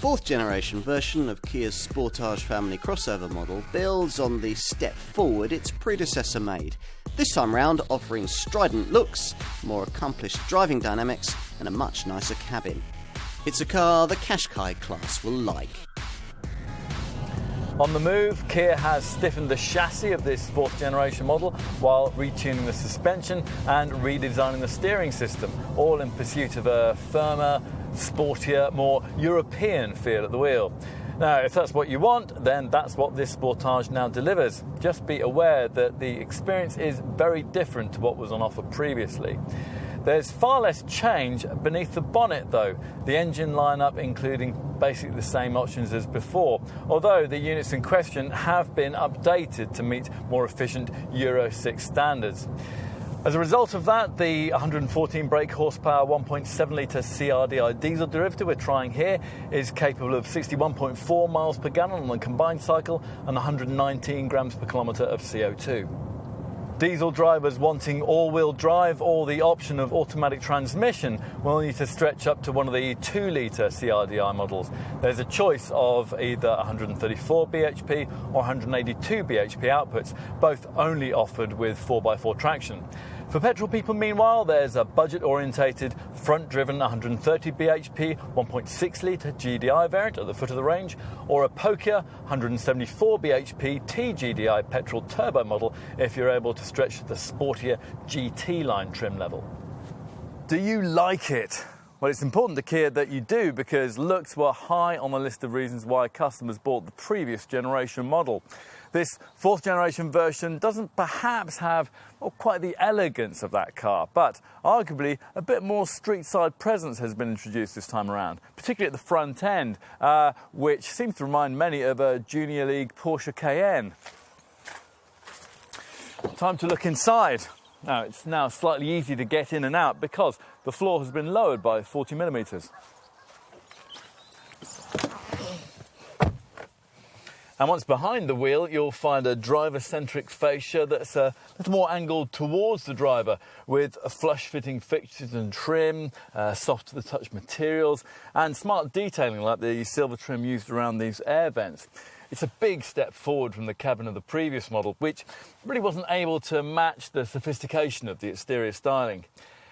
fourth generation version of Kia's Sportage family crossover model builds on the step forward its predecessor made, this time round offering strident looks, more accomplished driving dynamics and a much nicer cabin. It's a car the Qashqai class will like. On the move, Kia has stiffened the chassis of this fourth generation model while retuning the suspension and redesigning the steering system, all in pursuit of a firmer, sportier, more European feel at the wheel. Now, if that's what you want, then that's what this Sportage now delivers. Just be aware that the experience is very different to what was on offer previously. There's far less change beneath the bonnet though, the engine lineup including basically the same options as before, although the units in question have been updated to meet more efficient Euro 6 standards. As a result of that, the 114 brake horsepower 1.7 litre CRDI diesel derivative we're trying here is capable of 61.4 miles per gallon on the combined cycle and 119 grams per kilometre of CO2. Diesel drivers wanting all-wheel drive or the option of automatic transmission will need to stretch up to one of the 2-litre CRDI models. There's a choice of either 134 bhp or 182 bhp outputs, both only offered with 4x4 traction. For petrol people, meanwhile, there's a budget-orientated, front-driven 130 bhp, 1.6-litre GDI variant at the foot of the range, or a pokier 174 bhp TGDI petrol turbo model if you're able to stretch to the sportier GT line trim level. Do you like it? Well, it's important to Kia that you do, because looks were high on the list of reasons why customers bought the previous generation model. This fourth generation version doesn't perhaps have quite the elegance of that car, but arguably a bit more street-side presence has been introduced this time around, particularly at the front end, which seems to remind many of a Junior League Porsche Cayenne. Time to look inside. Now, it's now slightly easier to get in and out because the floor has been lowered by 40 millimetres. And once behind the wheel, you'll find a driver-centric fascia that's a little more angled towards the driver, with flush-fitting fixtures and trim, soft-to-the-touch materials, and smart detailing like the silver trim used around these air vents. It's a big step forward from the cabin of the previous model, which really wasn't able to match the sophistication of the exterior styling.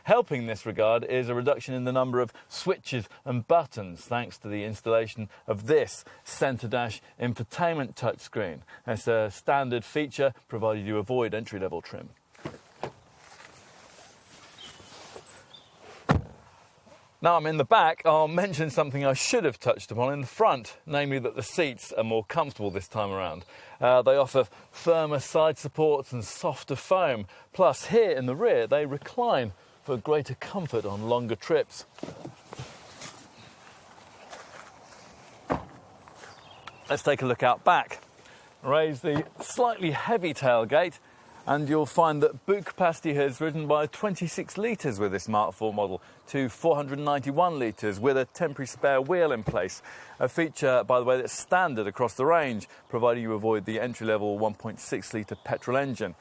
Helping in this regard is a reduction in the number of switches and buttons thanks to the installation of this centre dash infotainment touchscreen. It's a standard feature provided you avoid entry-level trim. Now I'm in the back, I'll mention something I should have touched upon in the front, namely that the seats are more comfortable this time around. They offer firmer side supports and softer foam, plus here in the rear they recline for greater comfort on longer trips. Let's take a look out back. Raise the slightly heavy tailgate and you'll find that boot capacity has risen by 26 litres with this Mark IV model to 491 litres with a temporary spare wheel in place. A feature, by the way, that's standard across the range, providing you avoid the entry-level 1.6 litre petrol engine.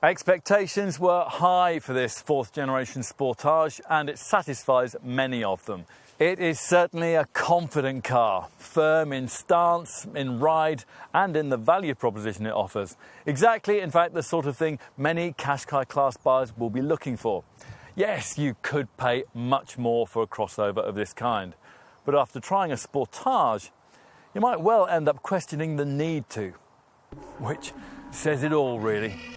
Expectations were high for this fourth generation Sportage, and it satisfies many of them. It is certainly a confident car, firm in stance, in ride, and in the value proposition it offers. Exactly, in fact, the sort of thing many Qashqai class buyers will be looking for. Yes, you could pay much more for a crossover of this kind, but after trying a Sportage, you might well end up questioning the need to, which says it all, really.